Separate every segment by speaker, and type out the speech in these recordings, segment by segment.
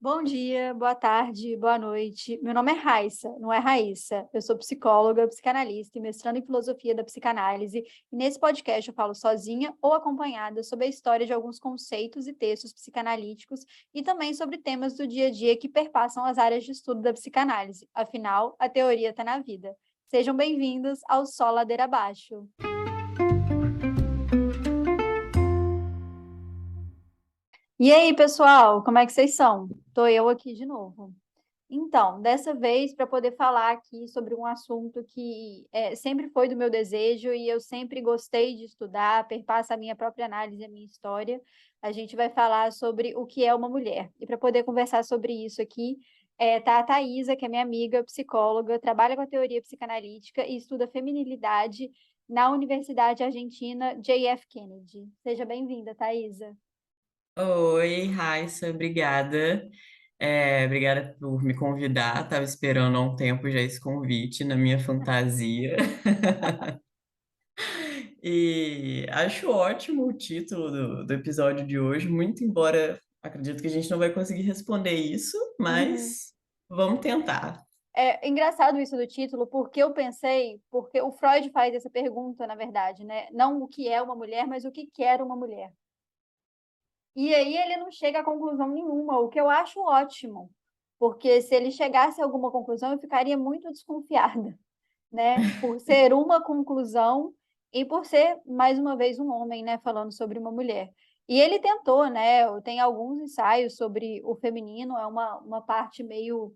Speaker 1: Bom dia, boa tarde, boa noite. Meu nome é Raissa, não é Raíssa. Eu sou psicóloga, psicanalista e mestrando em filosofia da psicanálise. E nesse podcast eu falo sozinha ou acompanhada sobre a história de alguns conceitos e textos psicanalíticos e também sobre temas do dia a dia que perpassam as áreas de estudo da psicanálise. Afinal, a teoria está na vida. Sejam bem-vindos ao Só Ladeira Abaixo. E aí, pessoal, como é que vocês são? Tô eu aqui de novo. Então, dessa vez, para poder falar aqui sobre um assunto que sempre foi do meu desejo e eu sempre gostei de estudar, perpassa a minha própria análise, a minha história, a gente vai falar sobre o que é uma mulher. E para poder conversar sobre isso aqui, tá a Thaisa, que é minha amiga, psicóloga, trabalha com a teoria psicanalítica e estuda feminilidade na Universidade Argentina J.F. Kennedy. Seja bem-vinda, Thaisa.
Speaker 2: Oi, Raissa, obrigada. Obrigada por me convidar. Estava esperando há um tempo já esse convite na minha fantasia. E acho ótimo o título do episódio de hoje, muito embora acredito que a gente não vai conseguir responder isso,
Speaker 1: Uhum.
Speaker 2: mas vamos tentar.
Speaker 1: É engraçado isso do título, porque eu pensei, porque o Freud faz essa pergunta, na verdade, né? Não o que é uma mulher, mas o que quer uma mulher. E aí ele não chega a conclusão nenhuma, o que eu acho ótimo, porque se ele chegasse a alguma conclusão, eu ficaria muito desconfiada, né? Por ser uma conclusão e por ser, mais uma vez, um homem, né? Falando sobre uma mulher. E ele tentou, né? Tem alguns ensaios sobre o feminino, é uma parte meio,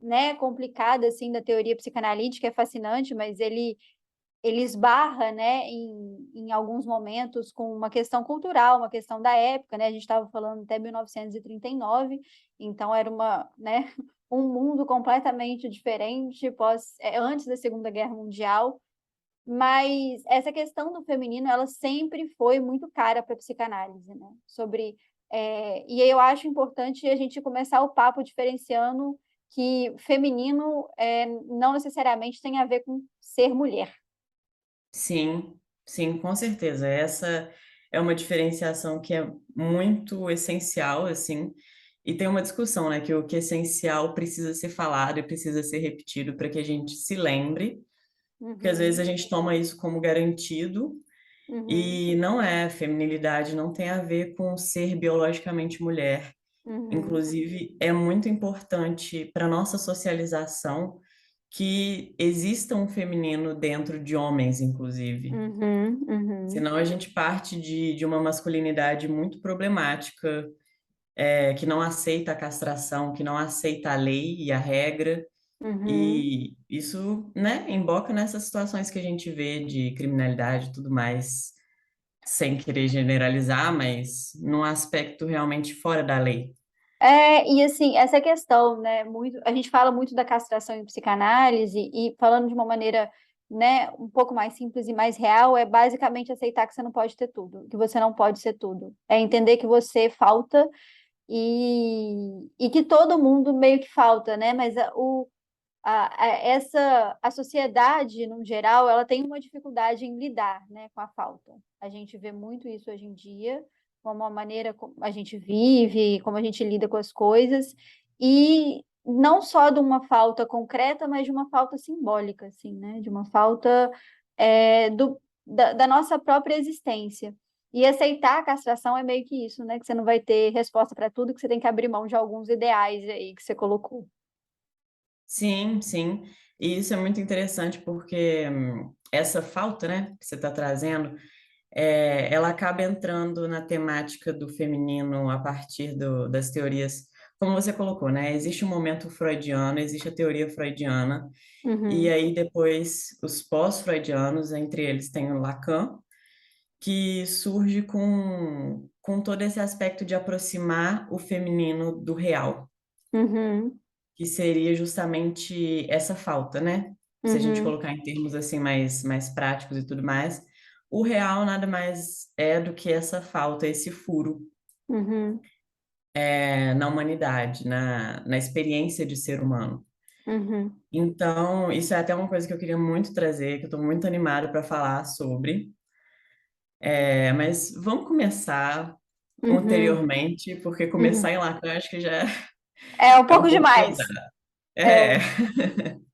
Speaker 1: né, complicada assim da teoria psicanalítica, é fascinante, mas ele esbarra, né, em alguns momentos com uma questão cultural, uma questão da época, né? A gente estava falando até 1939, então era uma, né, um mundo completamente diferente antes da Segunda Guerra Mundial. Mas essa questão do feminino, ela sempre foi muito cara para a psicanálise, né? E aí eu acho importante a gente começar o papo diferenciando que feminino não necessariamente tem a ver com ser mulher.
Speaker 2: Sim, sim, com certeza. Essa é uma diferenciação que é muito essencial, assim, e tem uma discussão, né, que o que é essencial precisa ser falado e precisa ser repetido para que a gente se lembre, porque às vezes a
Speaker 1: Uhum,
Speaker 2: gente toma isso como garantido
Speaker 1: uhum,
Speaker 2: e não é. Feminilidade não tem a ver com ser biologicamente mulher.
Speaker 1: uhum,
Speaker 2: Inclusive, é muito importante para nossa socialização que exista um feminino dentro de homens, inclusive.
Speaker 1: uhum, uhum,
Speaker 2: Senão a gente parte de uma masculinidade muito problemática, que não aceita a castração, que não aceita a lei e a regra,
Speaker 1: uhum.
Speaker 2: e isso, né, emboca nessas situações que a gente vê de criminalidade e tudo mais, sem querer generalizar, mas num aspecto realmente fora da lei.
Speaker 1: E assim, essa questão, né, a gente fala muito da castração em psicanálise e falando de uma maneira, né, um pouco mais simples e mais real, é basicamente aceitar que você não pode ter tudo, que você não pode ser tudo. É entender que você falta e que todo mundo meio que falta, né? Mas a sociedade, no geral, ela tem uma dificuldade em lidar, né, com a falta. A gente vê muito isso hoje em dia, como a maneira como a gente vive, como a gente lida com as coisas, e não só de uma falta concreta, mas de uma falta simbólica, assim, né? De uma falta da nossa própria existência. E aceitar a castração é meio que isso, né? Que você não vai ter resposta para tudo, que você tem que abrir mão de alguns ideais aí que você colocou.
Speaker 2: Sim, sim. E isso é muito interessante porque essa falta, né, que você está trazendo, ela acaba entrando na temática do feminino a partir das teorias, como você colocou, né? Existe um momento freudiano, existe a teoria freudiana, e
Speaker 1: Uhum,
Speaker 2: aí depois os pós-freudianos, entre eles tem o Lacan, que surge com todo esse aspecto de aproximar o feminino do real,
Speaker 1: uhum.
Speaker 2: que seria justamente essa falta, né? Se a gente
Speaker 1: Uhum,
Speaker 2: colocar em termos assim mais práticos e tudo mais, o real nada mais é do que essa falta, esse furo
Speaker 1: uhum,
Speaker 2: na humanidade, na experiência de ser humano.
Speaker 1: uhum,
Speaker 2: Então, isso é até uma coisa que eu queria muito trazer, que eu estou muito animada para falar sobre. Mas vamos começar
Speaker 1: uhum,
Speaker 2: anteriormente, porque começar
Speaker 1: uhum.
Speaker 2: em Lacan acho que já.
Speaker 1: É um
Speaker 2: É
Speaker 1: pouco
Speaker 2: um pouco
Speaker 1: demais.
Speaker 2: pesado.
Speaker 1: É.
Speaker 2: É,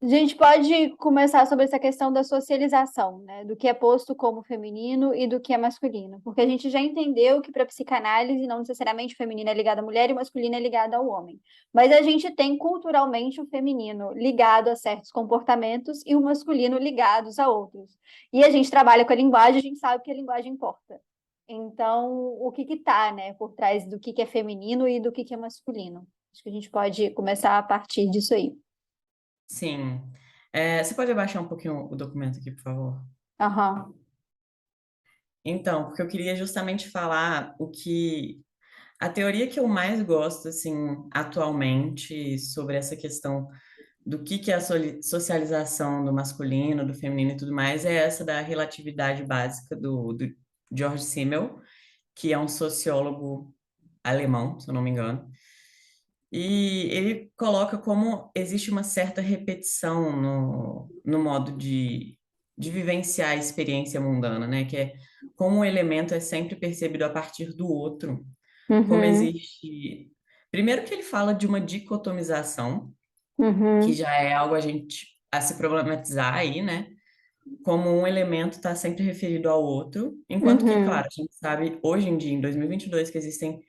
Speaker 1: A gente pode começar sobre essa questão da socialização, né? Do que é posto como feminino e do que é masculino. Porque a gente já entendeu que para psicanálise não necessariamente o feminino é ligado à mulher e o masculino é ligado ao homem. Mas a gente tem culturalmente o feminino ligado a certos comportamentos e o masculino ligados a outros. E a gente trabalha com a linguagem, a gente sabe que a linguagem importa. Então, o que está, né, por trás do que é feminino e do que é masculino? Acho que a gente pode começar a partir disso aí.
Speaker 2: sim. É, você pode abaixar um pouquinho o documento aqui, por favor?
Speaker 1: Aham.
Speaker 2: Então, porque eu queria justamente falar o que a teoria que eu mais gosto, assim, atualmente sobre essa questão do que é a socialização do masculino, do feminino e tudo mais, é essa da relatividade básica do George Simmel, que é um sociólogo alemão, se eu não me engano. E ele coloca como existe uma certa repetição no modo de vivenciar a experiência mundana, né? Que é como o elemento é sempre percebido a partir do outro, como
Speaker 1: Uhum,
Speaker 2: existe. Primeiro que ele fala de uma dicotomização, que
Speaker 1: uhum,
Speaker 2: já é algo a gente a se problematizar aí, né? Como um elemento está sempre referido ao outro, enquanto que, claro,
Speaker 1: uhum,
Speaker 2: a gente sabe hoje em dia, em 2022, que existem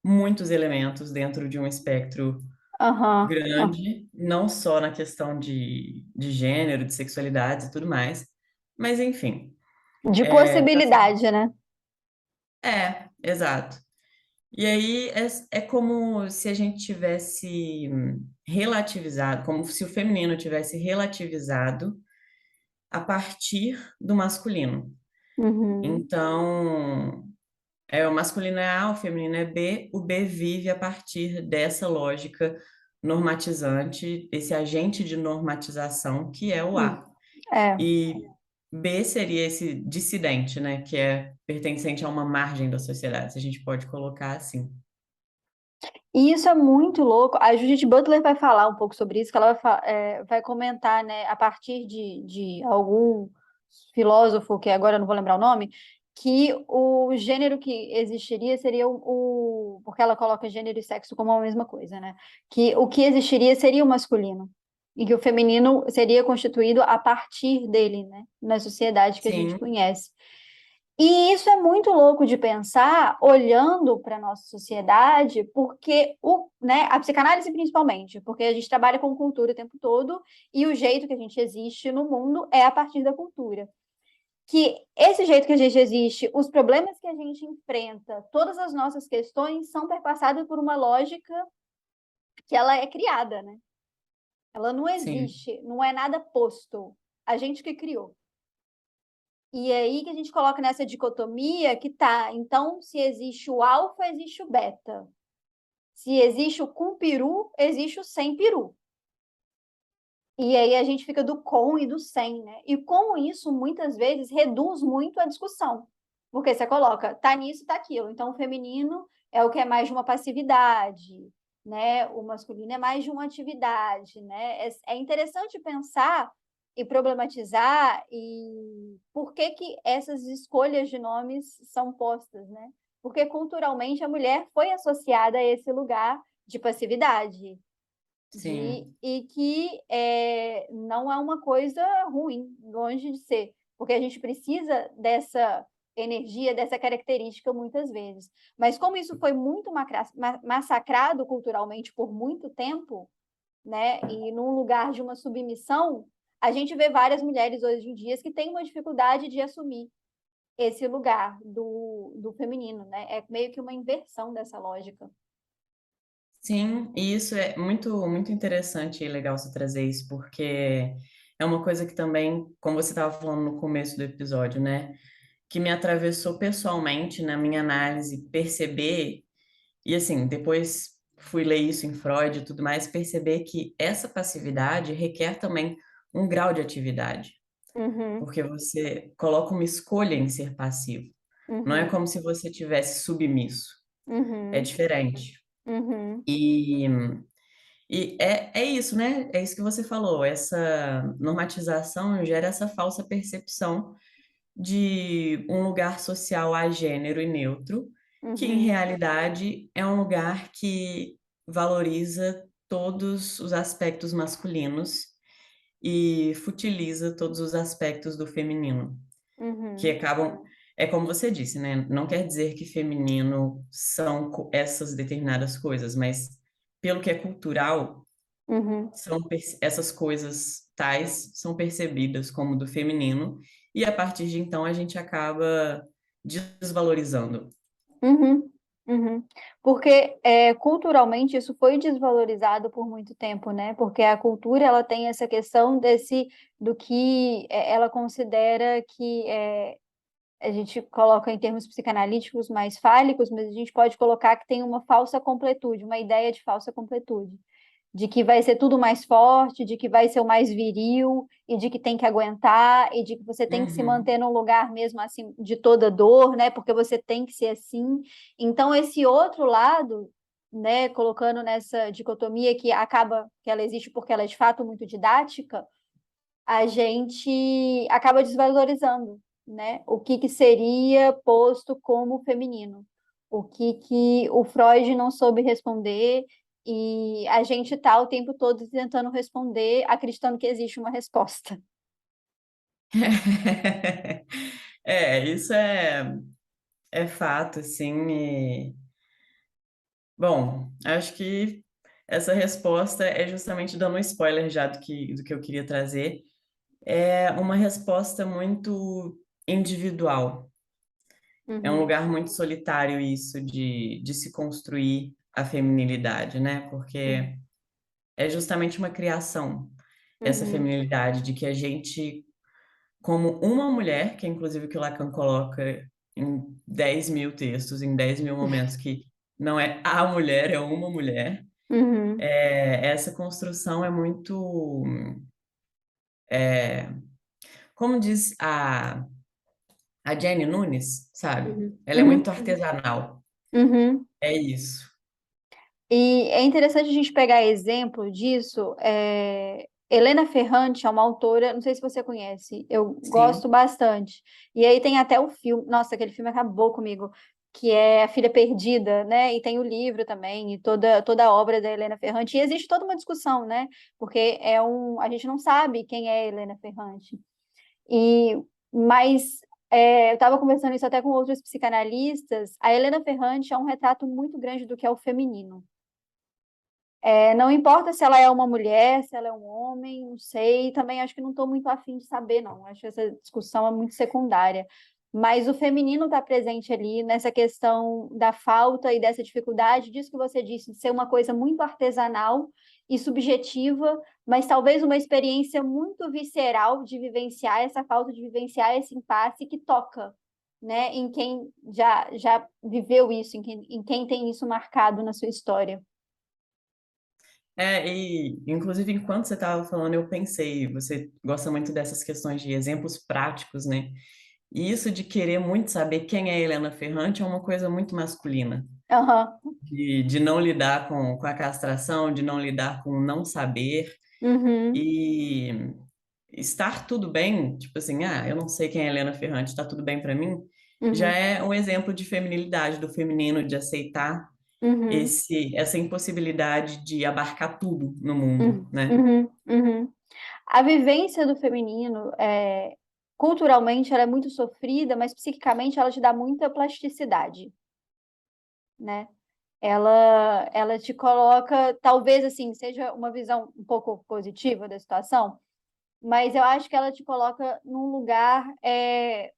Speaker 2: muitos elementos dentro de um espectro
Speaker 1: aham, ah.
Speaker 2: grande, não só na questão de gênero, de sexualidade e tudo mais, mas enfim.
Speaker 1: De possibilidade, né?
Speaker 2: Exato. E aí é como se a gente tivesse relativizado, como se o feminino tivesse relativizado a partir do masculino.
Speaker 1: Uhum,
Speaker 2: Então, o masculino é A, o feminino é B, o B vive a partir dessa lógica normatizante, esse agente de normatização que é o
Speaker 1: hum,
Speaker 2: A.
Speaker 1: é.
Speaker 2: E B seria esse dissidente, né, que é pertencente a uma margem da sociedade, se a gente pode colocar assim.
Speaker 1: E isso é muito louco. A Judith Butler vai falar um pouco sobre isso, que ela vai comentar, né, a partir de algum filósofo, que agora eu não vou lembrar o nome, que o gênero que existiria seria porque ela coloca gênero e sexo como a mesma coisa, né? Que o que existiria seria o masculino. E que o feminino seria constituído a partir dele, né? Na sociedade que a gente
Speaker 2: Sim,
Speaker 1: conhece. E isso é muito louco de pensar, olhando para a nossa sociedade, porque né, a psicanálise principalmente, porque a gente trabalha com cultura o tempo todo, e o jeito que a gente existe no mundo é a partir da cultura. Que esse jeito que a gente existe, os problemas que a gente enfrenta, todas as nossas questões são perpassadas por uma lógica que ela é criada, né? Ela não
Speaker 2: sim,
Speaker 1: existe, não é nada posto. A gente que criou. E é aí que a gente coloca nessa dicotomia que tá, então, se existe o alfa, existe o beta. Se existe o com peru, existe o sem peru. E aí a gente fica do com e do sem, né? E com isso, muitas vezes, reduz muito a discussão. Porque você coloca, tá nisso, tá aquilo. Então, o feminino é o que é mais de uma passividade, né? O masculino é mais de uma atividade, né? É interessante pensar e problematizar e por que que essas escolhas de nomes são postas, né? Porque culturalmente a mulher foi associada a esse lugar de passividade,
Speaker 2: sim,
Speaker 1: e que não é uma coisa ruim, longe de ser, porque a gente precisa dessa energia, dessa característica muitas vezes. Mas como isso foi muito massacrado culturalmente por muito tempo, né, e num lugar de uma submissão, a gente vê várias mulheres hoje em dia que têm uma dificuldade de assumir esse lugar do feminino, né? É meio que uma inversão dessa lógica.
Speaker 2: sim, e isso é muito interessante e legal você trazer isso, porque é uma coisa que também, como você estava falando no começo do episódio, né, que me atravessou pessoalmente na minha análise, perceber, e assim, depois fui ler isso em Freud e tudo mais, perceber que essa passividade requer também um grau de atividade,
Speaker 1: Uhum,
Speaker 2: porque você coloca uma escolha em ser passivo. Não é
Speaker 1: uhum,
Speaker 2: como se você tivesse submisso, é
Speaker 1: uhum,
Speaker 2: diferente.
Speaker 1: uhum.
Speaker 2: E é isso, né? É isso que você falou. Essa normatização gera essa falsa percepção de um lugar social agênero e neutro, que em
Speaker 1: Uhum,
Speaker 2: realidade é um lugar que valoriza todos os aspectos masculinos e futiliza todos os aspectos do feminino, que
Speaker 1: Uhum,
Speaker 2: acabam, é como você disse, né? Não quer dizer que feminino são essas determinadas coisas, mas pelo que é cultural,
Speaker 1: uhum,
Speaker 2: essas coisas tais são percebidas como do feminino, e a partir de então a gente acaba desvalorizando.
Speaker 1: uhum, uhum. Porque culturalmente isso foi desvalorizado por muito tempo, né? Porque a cultura ela tem essa questão desse do que ela considera que a gente coloca em termos psicanalíticos mais fálicos, mas a gente pode colocar que tem uma falsa completude, uma ideia de falsa completude, de que vai ser tudo mais forte, de que vai ser o mais viril, e de que tem que aguentar, e de que você tem que se manter
Speaker 2: Uhum.
Speaker 1: num lugar mesmo assim de toda dor, né? Porque você tem que ser assim. Então, esse outro lado, né, colocando nessa dicotomia que acaba, que ela existe porque ela é de fato muito didática, a gente acaba desvalorizando, né? O que que seria posto como feminino, o que o Freud não soube responder e a gente está o tempo todo tentando responder, acreditando que existe uma resposta.
Speaker 2: Isso é fato, assim. Bom, acho que essa resposta é justamente dando um spoiler já do que eu queria trazer. É uma resposta muito individual. É um
Speaker 1: Uhum,
Speaker 2: lugar muito solitário isso de se construir a feminilidade, né? Porque é justamente uma criação, essa
Speaker 1: uhum,
Speaker 2: feminilidade, de que a gente, como uma mulher, que é inclusive o que o Lacan coloca em 10 mil textos, em 10 mil momentos, que não é a mulher, é uma mulher,
Speaker 1: uhum,
Speaker 2: essa construção é muito, como diz a Jenny Nunes, sabe?
Speaker 1: uhum,
Speaker 2: Ela é
Speaker 1: uhum,
Speaker 2: muito artesanal.
Speaker 1: uhum.
Speaker 2: É isso.
Speaker 1: E é interessante a gente pegar exemplo disso. Helena Ferrante é uma autora, não sei se você conhece, eu gosto
Speaker 2: Sim.
Speaker 1: bastante. E aí tem até o filme, nossa, aquele filme acabou comigo, que é A Filha Perdida, né? E tem o livro também, e toda a obra da Helena Ferrante. E existe toda uma discussão, né? Porque a gente não sabe quem é Helena Ferrante. E, mas eu estava conversando isso até com outros psicanalistas. A Helena Ferrante é um retrato muito grande do que é o feminino. Não importa se ela é uma mulher, se ela é um homem, não sei. Também acho que não estou muito afim de saber, não. Acho que essa discussão é muito secundária. Mas o feminino está presente ali nessa questão da falta e dessa dificuldade, disso que você disse, de ser uma coisa muito artesanal e subjetiva, mas talvez uma experiência muito visceral de vivenciar essa falta, de vivenciar esse impasse que toca, né, em quem já viveu isso, em quem tem isso marcado na sua história.
Speaker 2: E inclusive enquanto você estava falando, eu pensei, você gosta muito dessas questões de exemplos práticos, né? E isso de querer muito saber quem é Helena Ferrante é uma coisa muito masculina,
Speaker 1: Aham.
Speaker 2: de não lidar com a castração, de não lidar com o não saber
Speaker 1: Uhum,
Speaker 2: e estar tudo bem, tipo assim, eu não sei quem é Helena Ferrante, está tudo bem para mim, já
Speaker 1: uhum,
Speaker 2: é um exemplo de feminilidade, do feminino, de aceitar
Speaker 1: uhum,
Speaker 2: essa impossibilidade de abarcar tudo no mundo,
Speaker 1: uhum,
Speaker 2: né?
Speaker 1: uhum, uhum. A vivência do feminino, culturalmente, ela é muito sofrida, mas psiquicamente ela te dá muita plasticidade, né? Ela te coloca, talvez assim, seja uma visão um pouco positiva da situação, mas eu acho que ela te coloca num lugar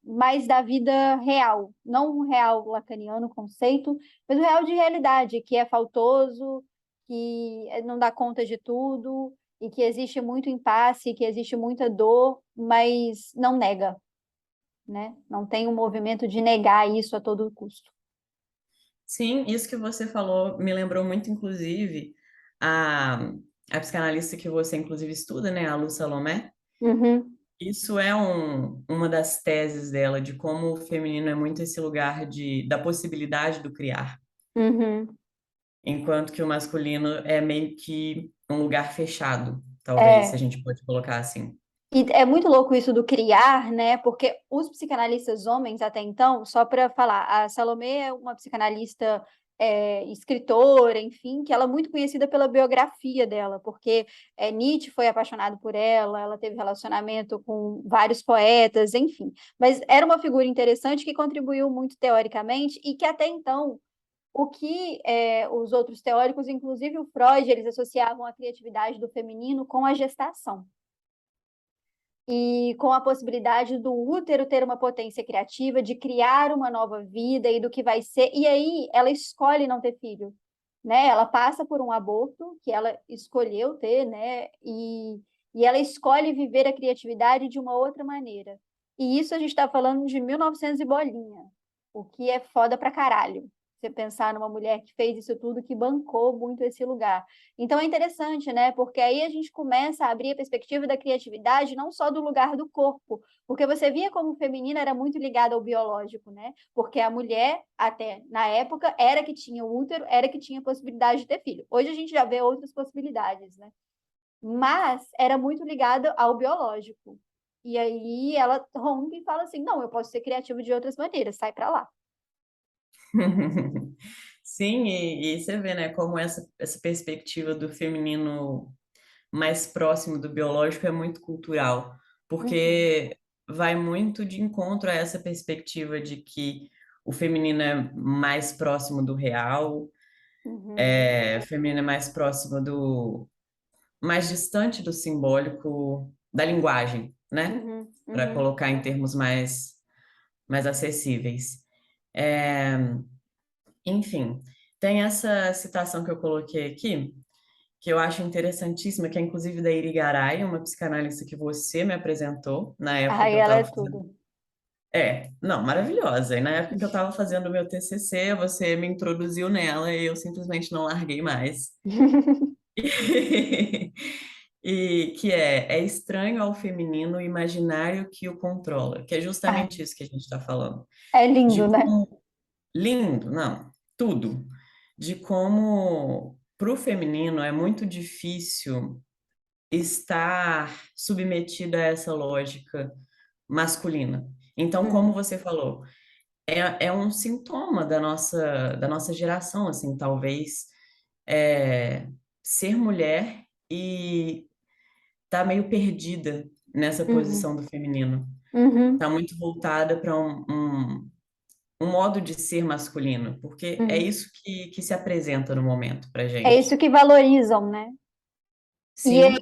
Speaker 1: mais da vida real, não um real lacaniano conceito, mas um real de realidade, que é faltoso, que não dá conta de tudo, e que existe muito impasse, que existe muita dor, mas não nega, né? Não tem um movimento de negar isso a todo custo.
Speaker 2: Sim, isso que você falou me lembrou muito, inclusive, a, a psicanalista que você, inclusive, estuda, né, a Lu Salomé.
Speaker 1: Uhum,
Speaker 2: Isso é uma das teses dela, de como o feminino é muito esse lugar da possibilidade do criar,
Speaker 1: uhum.
Speaker 2: enquanto que o masculino é meio que um lugar fechado, talvez, se a
Speaker 1: É,
Speaker 2: gente pode colocar assim.
Speaker 1: e é muito louco isso do criar, né? Porque os psicanalistas homens, até então, só para falar, a Salomé é uma psicanalista escritora, enfim, que ela é muito conhecida pela biografia dela, porque Nietzsche foi apaixonado por ela, ela teve relacionamento com vários poetas, enfim. Mas era uma figura interessante que contribuiu muito teoricamente e que até então o que os outros teóricos, inclusive o Freud, eles associavam a criatividade do feminino com a gestação e com a possibilidade do útero ter uma potência criativa, de criar uma nova vida e do que vai ser. E aí ela escolhe não ter filho, né? Ela passa por um aborto que ela escolheu ter, né? E ela escolhe viver a criatividade de uma outra maneira. E isso a gente está falando de 1900 e bolinha, o que é foda pra caralho. Você pensar numa mulher que fez isso tudo, que bancou muito esse lugar. Então é interessante, né? Porque aí a gente começa a abrir a perspectiva da criatividade, não só do lugar do corpo, porque você via como o feminino era muito ligado ao biológico, né? Porque a mulher, até na época, era que tinha o útero, era que tinha a possibilidade de ter filho. Hoje a gente já vê outras possibilidades, né? Mas era muito ligado ao biológico. E aí ela rompe e fala assim: não, eu posso ser criativa de outras maneiras, sai pra lá.
Speaker 2: Sim, e você vê, né, como essa perspectiva do feminino mais próximo do biológico é muito cultural,
Speaker 1: Uhum,
Speaker 2: porque vai muito de encontro a essa perspectiva de que o feminino é mais próximo do real,
Speaker 1: uhum,
Speaker 2: o feminino é mais próximo mais distante do simbólico, da linguagem, né?
Speaker 1: uhum,
Speaker 2: Para
Speaker 1: uhum.
Speaker 2: colocar em termos mais acessíveis. É, enfim, tem essa citação que eu coloquei aqui, que eu acho interessantíssima, que é inclusive da Irigaray, uma psicanalista que você me apresentou na época
Speaker 1: Ai,
Speaker 2: que eu
Speaker 1: ela é
Speaker 2: estava fazendo.
Speaker 1: tudo.
Speaker 2: Não, maravilhosa. E na época que eu estava fazendo o meu TCC, você me introduziu nela e eu simplesmente não larguei mais. E que é estranho ao feminino o imaginário que o controla, que é
Speaker 1: Ah,
Speaker 2: justamente isso que a gente está falando.
Speaker 1: é
Speaker 2: De
Speaker 1: lindo, né?
Speaker 2: como lindo, não, tudo. De como para o feminino é muito difícil estar submetida a essa lógica masculina. Então, como
Speaker 1: Uhum,
Speaker 2: você falou, é um sintoma da nossa geração, assim, talvez, é, ser mulher e tá meio perdida nessa
Speaker 1: uhum,
Speaker 2: posição do feminino.
Speaker 1: uhum,
Speaker 2: Tá muito voltada para um modo de ser masculino, porque é
Speaker 1: uhum.
Speaker 2: isso que se apresenta no momento pra
Speaker 1: É isso
Speaker 2: gente.
Speaker 1: que valorizam, né?
Speaker 2: Sim,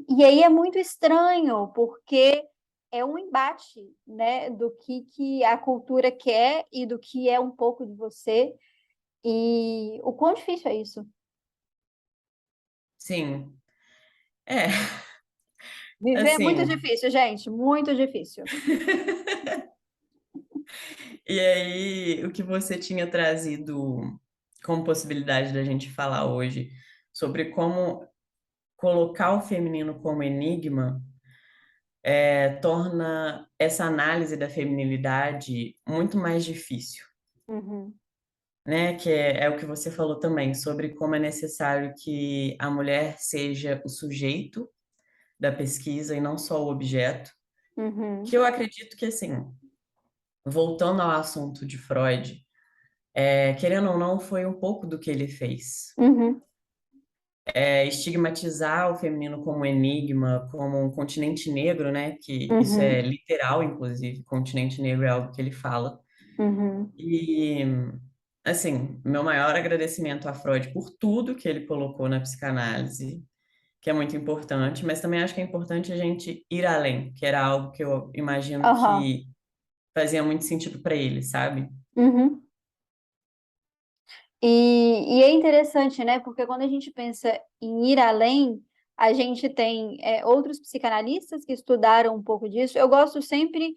Speaker 1: E aí é muito estranho, porque é um embate, né, do que a cultura quer e do que é um pouco de você. E o quão difícil é isso?
Speaker 2: sim. É,
Speaker 1: Viver é muito
Speaker 2: assim,
Speaker 1: difícil, gente, muito difícil.
Speaker 2: e aí o que você tinha trazido como possibilidade da gente falar hoje sobre como colocar o feminino como enigma torna essa análise da feminilidade muito mais difícil.
Speaker 1: Uhum,
Speaker 2: Né? Que é o que você falou também, sobre como é necessário que a mulher seja o sujeito da pesquisa e não só o objeto, que
Speaker 1: uhum,
Speaker 2: eu acredito que, assim, voltando ao assunto de Freud, querendo ou não, foi um pouco do que ele fez.
Speaker 1: uhum,
Speaker 2: Estigmatizar o feminino como um enigma, como um continente negro, né? Que isso é
Speaker 1: uhum,
Speaker 2: literal, inclusive, continente negro é algo que ele fala.
Speaker 1: uhum.
Speaker 2: E, assim, meu maior agradecimento a Freud por tudo que ele colocou na psicanálise, que é muito importante, mas também acho que é importante a gente ir além, que era algo que eu imagino
Speaker 1: Aham,
Speaker 2: que fazia muito sentido para ele, sabe?
Speaker 1: uhum. E é interessante, né? Porque quando a gente pensa em ir além, a gente tem outros psicanalistas que estudaram um pouco disso. Eu gosto sempre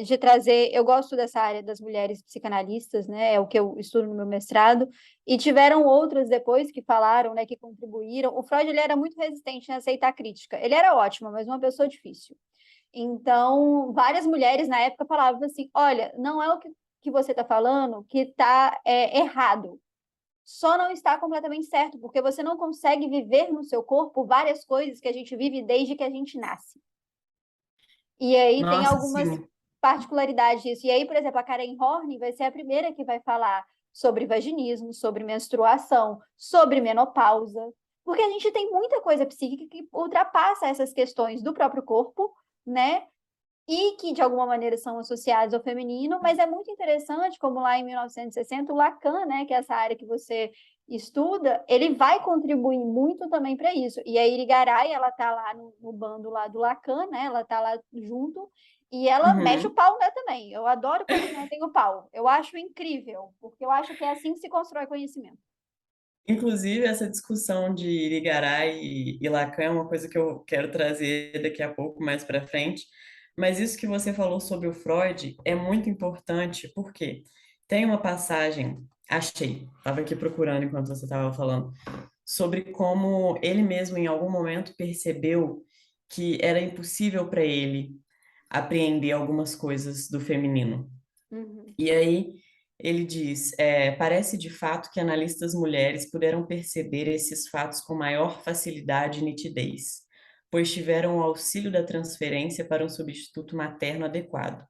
Speaker 1: de trazer, eu gosto dessa área das mulheres psicanalistas, né? É o que eu estudo no meu mestrado. E tiveram outras depois que falaram, né? Que contribuíram. O Freud ele era muito resistente em aceitar a crítica. Ele era ótimo, mas uma pessoa difícil. Então, várias mulheres na época falavam assim: olha, não é o que você está falando que está errado, só não está completamente certo, porque você não consegue viver no seu corpo várias coisas que a gente vive desde que a gente nasce. E aí tem
Speaker 2: Nossa,
Speaker 1: algumas
Speaker 2: sim.
Speaker 1: particularidades disso. E aí, por exemplo, a Karen Horney vai ser a primeira que vai falar. sobre vaginismo, sobre menstruação, sobre menopausa, porque a gente tem muita coisa psíquica que ultrapassa essas questões do próprio corpo, né? E que de alguma maneira são associados ao feminino, mas é muito interessante como lá em 1960 o Lacan, né, que é essa área que você estuda, ele vai contribuir muito também para isso. E a Irigaray, ela tá lá no bando lá do Lacan, né? Ela tá lá junto e ela mete o
Speaker 2: Uhum.
Speaker 1: pau, né, também. Eu adoro quando metem o pau. Eu acho incrível, porque eu acho que é assim que se constrói conhecimento.
Speaker 2: Inclusive, essa discussão de Irigaray e Lacan é uma coisa que eu quero trazer daqui a pouco, mais para frente. Mas isso que você falou sobre o Freud é muito importante, porque tem uma passagem, achei, estava aqui procurando enquanto você estava falando, sobre como ele mesmo, em algum momento, percebeu que era impossível para ele apreender algumas coisas do feminino.
Speaker 1: Uhum,
Speaker 2: E aí ele diz: parece de fato que analistas mulheres puderam perceber esses fatos com maior facilidade e nitidez, pois tiveram o auxílio da transferência para um substituto materno adequado.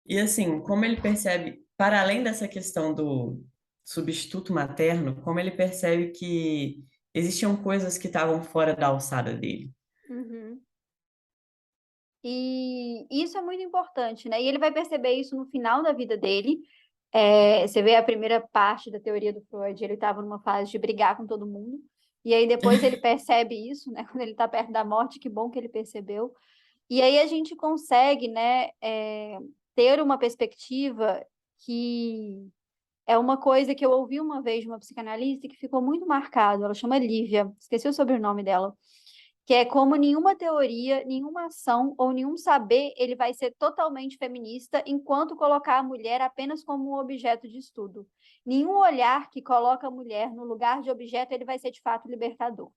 Speaker 2: E assim, como ele percebe, para além dessa questão do substituto materno, como ele percebe que existiam coisas que estavam fora da alçada dele.
Speaker 1: uhum. E isso é muito importante, né? E ele vai perceber isso no final da vida dele. Você vê a primeira parte da teoria do Freud, ele estava numa fase de brigar com todo mundo. E aí depois ele percebe isso, né? Quando ele está perto da morte, que bom que ele percebeu. E aí a gente consegue, né, ter uma perspectiva que é uma coisa que eu ouvi uma vez de uma psicanalista que ficou muito marcado. Ela chama Lívia, esqueci o sobrenome dela, que é como nenhuma teoria, nenhuma ação ou nenhum saber ele vai ser totalmente feminista enquanto colocar a mulher apenas como um objeto de estudo. Nenhum olhar que coloca a mulher no lugar de objeto ele vai ser de fato libertador.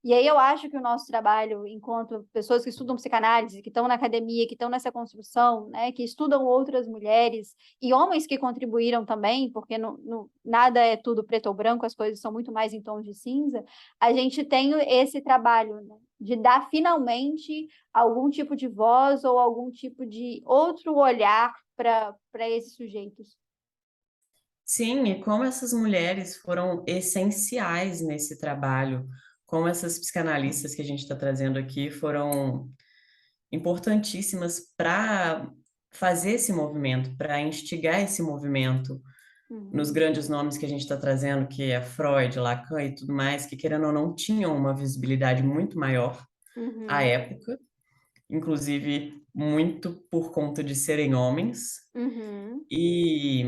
Speaker 1: E aí eu acho que o nosso trabalho, enquanto pessoas que estudam psicanálise, que estão na academia, que estão nessa construção, né, que estudam outras mulheres e homens que contribuíram também, porque nada é tudo preto ou branco, as coisas são muito mais em tons de cinza, a gente tem esse trabalho, né, de dar finalmente algum tipo de voz ou algum tipo de outro olhar para esses sujeitos.
Speaker 2: Sim, e como essas mulheres foram essenciais nesse trabalho, como essas psicanalistas que a gente está trazendo aqui foram importantíssimas para fazer esse movimento, para instigar esse movimento nos
Speaker 1: Uhum,
Speaker 2: grandes nomes que a gente está trazendo, que é Freud, Lacan e tudo mais, que querendo ou não tinham uma visibilidade muito maior à
Speaker 1: uhum,
Speaker 2: época, inclusive muito por conta de serem homens.
Speaker 1: uhum,
Speaker 2: E,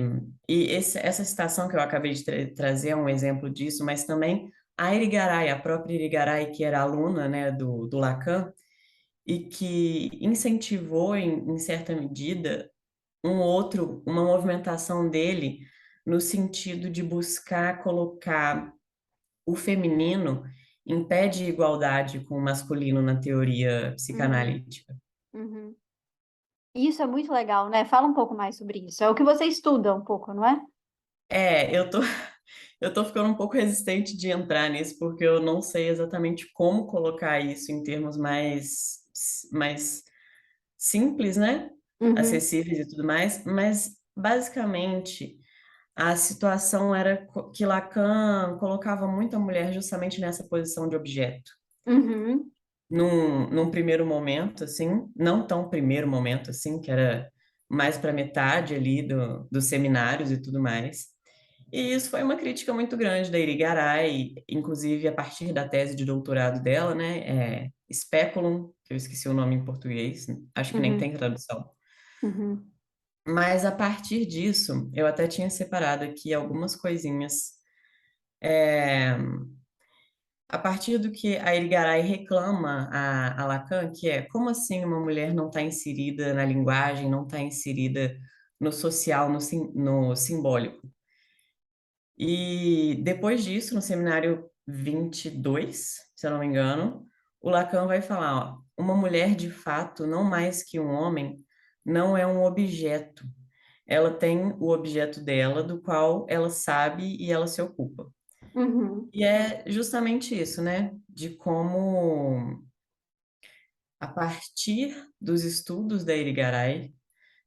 Speaker 2: essa citação que eu acabei de trazer é um exemplo disso, mas também a Irigaray, a própria Irigaray, que era aluna, né, do Lacan, e que incentivou, em certa medida, uma movimentação dele no sentido de buscar colocar o feminino em pé de igualdade com o masculino na teoria
Speaker 1: uhum,
Speaker 2: psicanalítica.
Speaker 1: uhum. Isso é muito legal, né? Fala um pouco mais sobre isso. É o que você estuda um pouco, não é?
Speaker 2: Eu tô, eu tô ficando um pouco resistente de entrar nisso, porque eu não sei exatamente como colocar isso em termos mais simples, né?
Speaker 1: Uhum,
Speaker 2: Acessíveis e tudo mais, mas basicamente a situação era que Lacan colocava muito a mulher justamente nessa posição de objeto.
Speaker 1: uhum,
Speaker 2: Num primeiro momento, assim, não tão primeiro momento, assim, que era mais para metade ali dos seminários e tudo mais. E isso foi uma crítica muito grande da Irigaray, inclusive a partir da tese de doutorado dela, né, Speculum, que eu esqueci o nome em português, acho que nem
Speaker 1: uhum,
Speaker 2: tem tradução.
Speaker 1: uhum,
Speaker 2: Mas a partir disso, eu até tinha separado aqui algumas coisinhas. A partir do que a Irigaray reclama a Lacan, que é como assim uma mulher não está inserida na linguagem, não está inserida no social, no simbólico. E depois disso, no seminário 22, se eu não me engano, o Lacan vai falar, ó, uma mulher de fato, não mais que um homem, não é um objeto. Ela tem o objeto dela, do qual ela sabe e ela se ocupa.
Speaker 1: uhum,
Speaker 2: E é justamente isso, né? De como, a partir dos estudos da Irigaray,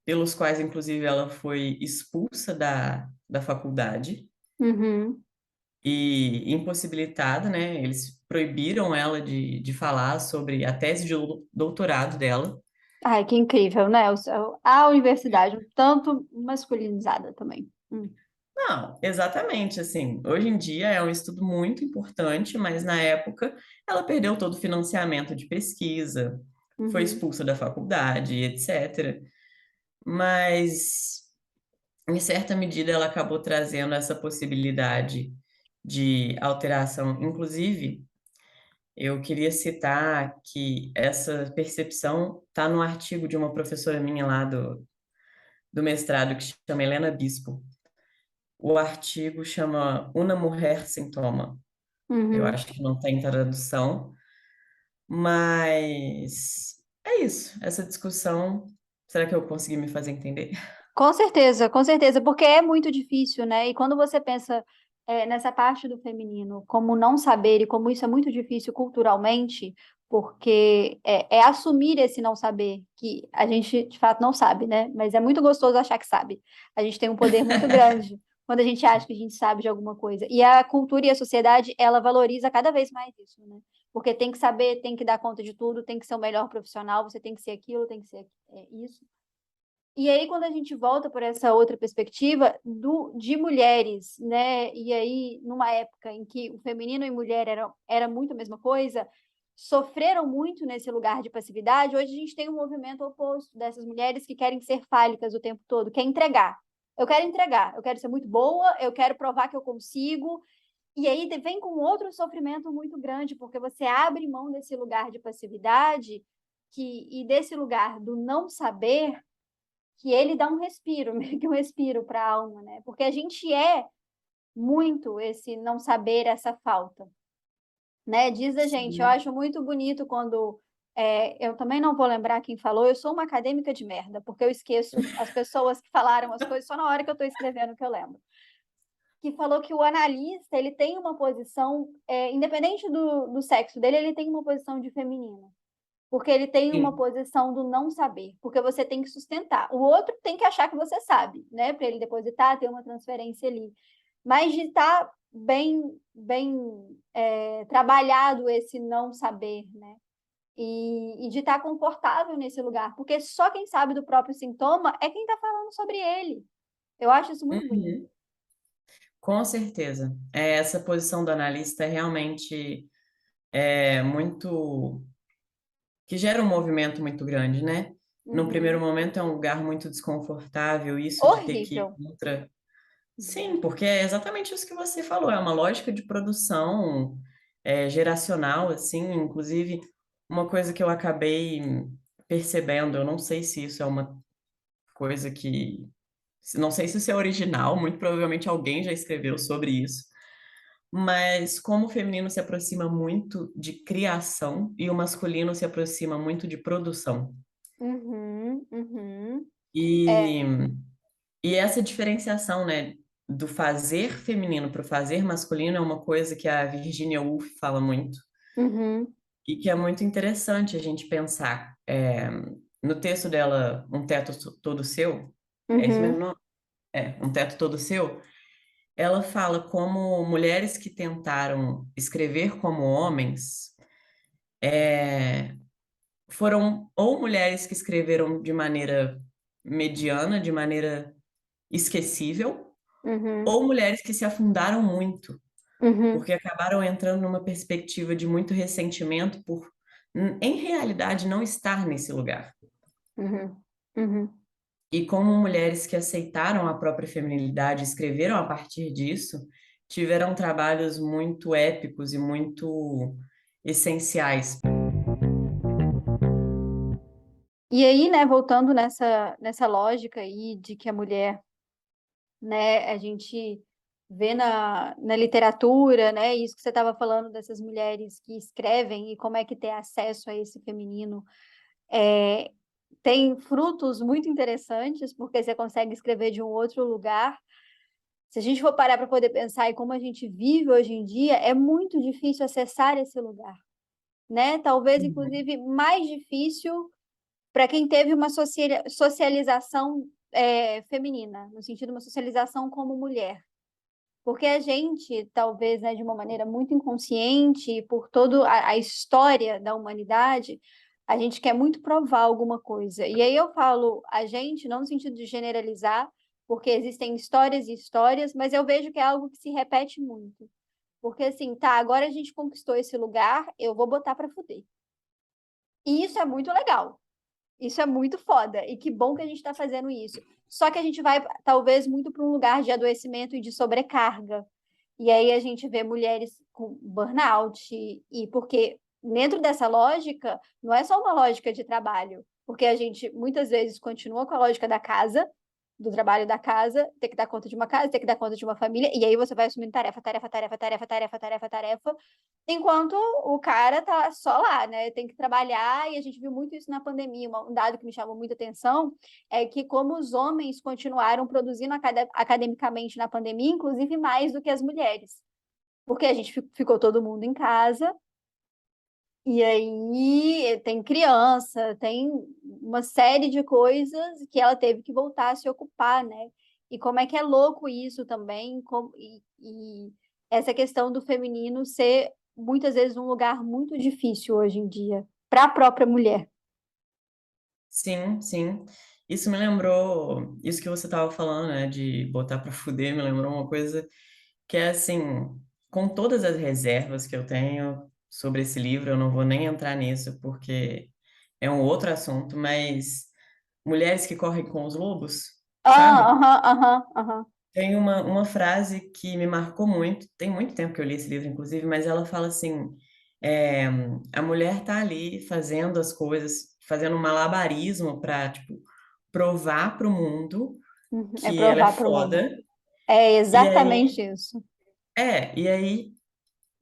Speaker 2: pelos quais, inclusive, ela foi expulsa da faculdade
Speaker 1: Uhum.
Speaker 2: e impossibilitada, né? Eles proibiram ela de falar sobre a tese de doutorado dela.
Speaker 1: Ai, que incrível, né? A universidade, um tanto masculinizada também.
Speaker 2: Não, exatamente, assim, hoje em dia é um estudo muito importante, mas na época ela perdeu todo o financiamento de pesquisa, foi
Speaker 1: Uhum.
Speaker 2: expulsa da faculdade, etc. Mas, em certa medida, ela acabou trazendo essa possibilidade de alteração. Inclusive, eu queria citar que essa percepção está no artigo de uma professora minha lá do mestrado, que chama Helena Bispo. O artigo chama Una Mulher Sintoma. Eu
Speaker 1: Uhum.
Speaker 2: acho que não tem tradução, mas é isso. Essa discussão, será que eu consegui me fazer entender?
Speaker 1: Com certeza, porque é muito difícil, né? E quando você pensa nessa parte do feminino, como não saber e como isso é muito difícil culturalmente, porque é assumir esse não saber, que a gente de fato não sabe, né? Mas é muito gostoso achar que sabe. A gente tem um poder muito grande quando a gente acha que a gente sabe de alguma coisa. E a cultura e a sociedade, ela valoriza cada vez mais isso, né? Porque tem que saber, tem que dar conta de tudo, tem que ser o melhor profissional, você tem que ser aquilo, tem que ser isso. E aí, quando a gente volta por essa outra perspectiva de mulheres, né? E aí, numa época em que o feminino e mulher era muito a mesma coisa, sofreram muito nesse lugar de passividade, hoje a gente tem um movimento oposto dessas mulheres que querem ser fálicas o tempo todo, quer entregar. Eu quero ser muito boa, eu quero provar que eu consigo. E aí vem com outro sofrimento muito grande, porque você abre mão desse lugar de passividade e desse lugar do não saber que ele dá um respiro, meio que um respiro para a alma, né? Porque a gente é muito esse não saber, essa falta, né? Diz a gente, eu
Speaker 2: Sim.
Speaker 1: acho muito bonito quando eu também não vou lembrar quem falou, eu sou uma acadêmica de merda, porque eu esqueço as pessoas que falaram as coisas só na hora que eu estou escrevendo que eu lembro. Que falou que o analista ele tem uma posição, independente do sexo dele, ele tem uma posição de feminino. Porque ele tem uma
Speaker 2: Sim.
Speaker 1: posição do não saber, porque você tem que sustentar. O outro tem que achar que você sabe, né? Para ele depositar, ter uma transferência ali. Mas de estar bem trabalhado esse não saber, né? E de estar confortável nesse lugar, porque só quem sabe do próprio sintoma é quem está falando sobre ele. Eu acho isso muito bonito.
Speaker 2: Uhum. Com certeza. Essa posição do analista é realmente muito que gera um movimento muito grande, né? Num primeiro
Speaker 1: Uhum.
Speaker 2: momento é um lugar muito desconfortável, isso de ter que ir
Speaker 1: Horrível.
Speaker 2: contra. Sim, porque é exatamente isso que você falou, é uma lógica de produção geracional, assim, inclusive uma coisa que eu acabei percebendo, eu não sei se isso é uma coisa que, não sei se isso é original, muito provavelmente alguém já escreveu sobre isso, mas como o feminino se aproxima muito de criação e o masculino se aproxima muito de produção.
Speaker 1: Uhum, uhum. É.
Speaker 2: E, e essa diferenciação, né, do fazer feminino para o fazer masculino é uma coisa que a Virginia Woolf fala muito
Speaker 1: Uhum,
Speaker 2: e que é muito interessante a gente pensar. No texto dela, Um Teto Todo Seu, é isso mesmo,
Speaker 1: uhum,
Speaker 2: não? Um Teto Todo Seu, ela fala como mulheres que tentaram escrever como homens foram ou mulheres que escreveram de maneira mediana, de maneira esquecível,
Speaker 1: uhum,
Speaker 2: ou mulheres que se afundaram muito,
Speaker 1: uhum,
Speaker 2: porque acabaram entrando numa perspectiva de muito ressentimento por, em realidade, não estar nesse lugar.
Speaker 1: uhum, uhum.
Speaker 2: E como mulheres que aceitaram a própria feminilidade, escreveram a partir disso, tiveram trabalhos muito épicos e muito essenciais.
Speaker 1: E aí, né, voltando nessa lógica aí de que a mulher, né, a gente vê na literatura, né, isso que você estava falando dessas mulheres que escrevem e como é que ter acesso a esse feminino, é, tem frutos muito interessantes, porque você consegue escrever de um outro lugar. Se a gente for parar para poder pensar em como a gente vive hoje em dia, é muito difícil acessar esse lugar, né? Talvez,
Speaker 2: Uhum.
Speaker 1: inclusive, mais difícil para quem teve uma socialização feminina, no sentido de uma socialização como mulher. Porque a gente, talvez, né, de uma maneira muito inconsciente, por toda a história da humanidade, a gente quer muito provar alguma coisa. E aí eu falo a gente, não no sentido de generalizar, porque existem histórias e histórias, mas eu vejo que é algo que se repete muito. Porque assim, tá, agora a gente conquistou esse lugar, eu vou botar para fuder. E isso é muito legal. Isso é muito foda. E que bom que a gente está fazendo isso. Só que a gente vai, talvez, muito para um lugar de adoecimento e de sobrecarga. E aí a gente vê mulheres com burnout. E porque dentro dessa lógica, não é só uma lógica de trabalho. Porque a gente muitas vezes continua com a lógica da casa, do trabalho da casa, ter que dar conta de uma casa, ter que dar conta de uma família, e aí você vai assumindo tarefa, tarefa, tarefa, tarefa, tarefa, tarefa, tarefa, enquanto o cara tá só lá, né? Tem que trabalhar, e a gente viu muito isso na pandemia. Um dado que me chamou muita atenção é que como os homens continuaram produzindo academicamente na pandemia, inclusive mais do que as mulheres. Porque a gente ficou todo mundo em casa, e aí tem criança, tem uma série de coisas que ela teve que voltar a se ocupar, né? E como é que é louco isso também, e essa questão do feminino ser muitas vezes um lugar muito difícil hoje em dia para a própria mulher.
Speaker 2: Sim, sim. Isso me lembrou, isso que você estava falando, né, de botar para fuder, me lembrou uma coisa que é assim, com todas as reservas que eu tenho sobre esse livro, eu não vou nem entrar nisso porque é um outro assunto, mas mulheres que correm com os lobos,
Speaker 1: Ah,
Speaker 2: sabe?
Speaker 1: aham, aham, aham.
Speaker 2: Tem uma frase que me marcou muito, tem muito tempo que eu li esse livro, inclusive, mas ela fala assim: é, a mulher tá ali fazendo as coisas, fazendo um malabarismo para, tipo, provar para o mundo
Speaker 1: Uhum. É
Speaker 2: que ela é
Speaker 1: provar para o mundo.
Speaker 2: foda,
Speaker 1: É
Speaker 2: e
Speaker 1: exatamente
Speaker 2: aí,
Speaker 1: isso.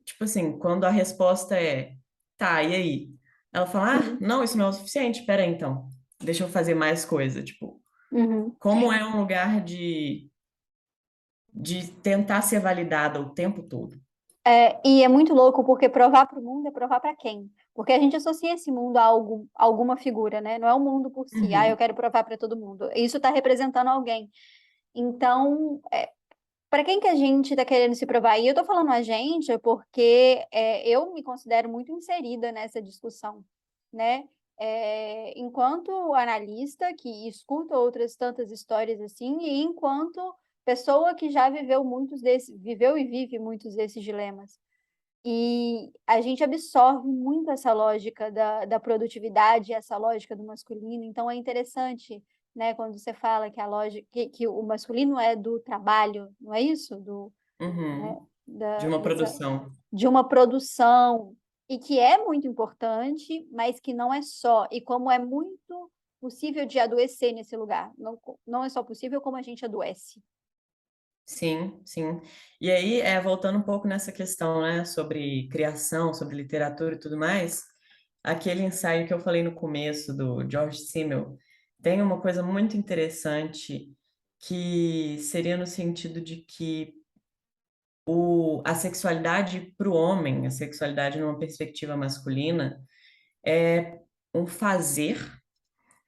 Speaker 2: tipo assim, quando a resposta é, tá, e aí? Ela fala, ah,
Speaker 1: Uhum.
Speaker 2: não, isso não é o suficiente, pera aí, então, deixa eu fazer mais coisa, tipo,
Speaker 1: Uhum.
Speaker 2: como é um lugar de tentar ser validada o tempo todo.
Speaker 1: E é muito louco porque provar para o mundo é provar para quem? Porque a gente associa esse mundo a alguma figura, né? Não é o mundo por si. Ah, eu
Speaker 2: Uhum,
Speaker 1: quero provar para todo mundo. Isso está representando alguém. Então, para quem que a gente está querendo se provar? E eu estou falando a gente porque eu me considero muito inserida nessa discussão, né? Enquanto analista que escuta outras tantas histórias assim, e enquanto pessoa que já viveu e vive muitos desses dilemas. E a gente absorve muito essa lógica da produtividade, essa lógica do masculino. Então é interessante, né, quando você fala que a lógica que o masculino é do trabalho, não é isso? Né,
Speaker 2: uhum. De uma
Speaker 1: dessa,
Speaker 2: produção.
Speaker 1: de uma produção e que é muito importante, mas que não é só. E como é muito possível de adoecer nesse lugar. Não, não é só possível, como a gente adoece.
Speaker 2: Sim, sim. E aí, voltando um pouco nessa questão, né, sobre criação, sobre literatura e tudo mais, aquele ensaio que eu falei no começo do George Simmel tem uma coisa muito interessante que seria no sentido de que a sexualidade para o homem, a sexualidade numa perspectiva masculina, é um fazer,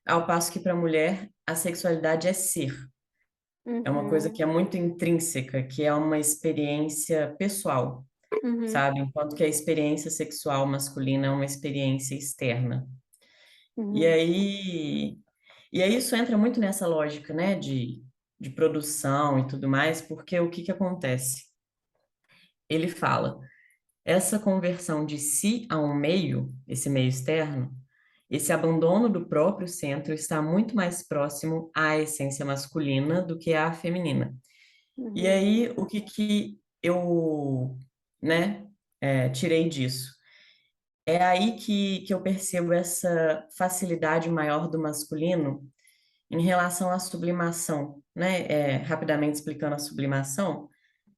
Speaker 2: ao passo que para a mulher a sexualidade é ser. É uma coisa que
Speaker 1: Uhum,
Speaker 2: é muito intrínseca, que é uma experiência pessoal,
Speaker 1: uhum,
Speaker 2: sabe? Enquanto que a experiência sexual masculina é uma experiência externa. E
Speaker 1: uhum,
Speaker 2: aí, e aí isso entra muito nessa lógica, né, de produção e tudo mais, porque o que que acontece? Ele fala, essa conversão de si a um meio, esse meio externo, esse abandono do próprio centro está muito mais próximo à essência masculina do que à feminina. E
Speaker 1: uhum,
Speaker 2: aí, o que que eu, né, tirei disso? É aí que eu percebo essa facilidade maior do masculino em relação à sublimação, né? Rapidamente explicando a sublimação,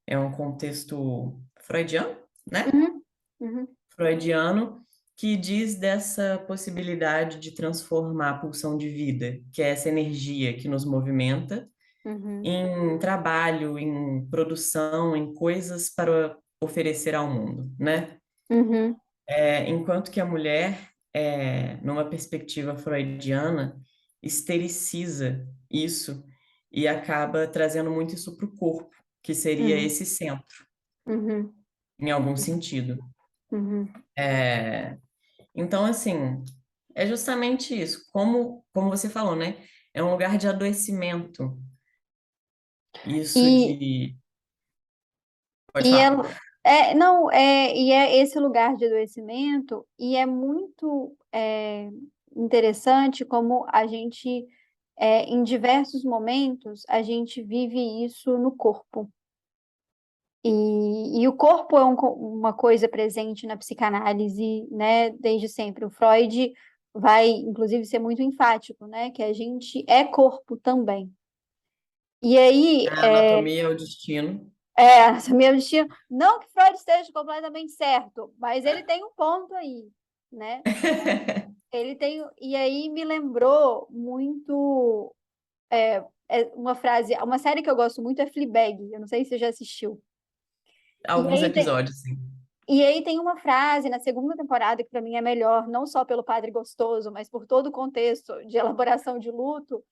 Speaker 2: é um contexto freudiano, né?
Speaker 1: uhum, uhum,
Speaker 2: Freudiano que diz dessa possibilidade de transformar a pulsão de vida, que é essa energia que nos movimenta,
Speaker 1: uhum.
Speaker 2: em trabalho, em produção, em coisas para oferecer ao mundo, né?
Speaker 1: Uhum,
Speaker 2: Enquanto que a mulher, numa perspectiva freudiana, estericiza isso e acaba trazendo muito isso para o corpo, que seria
Speaker 1: Uhum,
Speaker 2: esse centro,
Speaker 1: uhum,
Speaker 2: em algum sentido.
Speaker 1: uhum.
Speaker 2: É, então, assim, é justamente isso. Como você falou, né? É um lugar de adoecimento. Isso
Speaker 1: E,
Speaker 2: de. Pode
Speaker 1: e é,
Speaker 2: falar.
Speaker 1: não, e é esse lugar de adoecimento, e é muito interessante como a gente, em diversos momentos, a gente vive isso no corpo. E o corpo é uma coisa presente na psicanálise, né, desde sempre. O Freud vai, inclusive, ser muito enfático, né, que a gente é corpo também. E aí,
Speaker 2: A anatomia é o destino.
Speaker 1: essa minha destino, não que Freud esteja completamente certo, mas ele tem um ponto aí, né? Ele tem, e aí me lembrou muito uma frase, uma série que eu gosto muito é Fleabag, eu não sei se você já assistiu. E
Speaker 2: Alguns
Speaker 1: aí tem,
Speaker 2: episódios, sim.
Speaker 1: E aí tem uma frase na segunda temporada que para mim é melhor, não só pelo padre gostoso, mas por todo o contexto de elaboração de luto,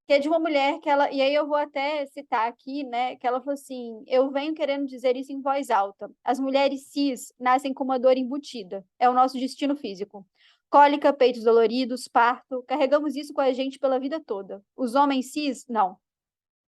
Speaker 1: que é de uma mulher que ela, e aí eu vou até citar aqui, né, que ela falou assim: "Eu venho querendo dizer isso em voz alta. As mulheres cis nascem com uma dor embutida. É o nosso destino físico. Cólica, peitos doloridos, parto, carregamos isso com a gente pela vida toda. Os homens cis, não.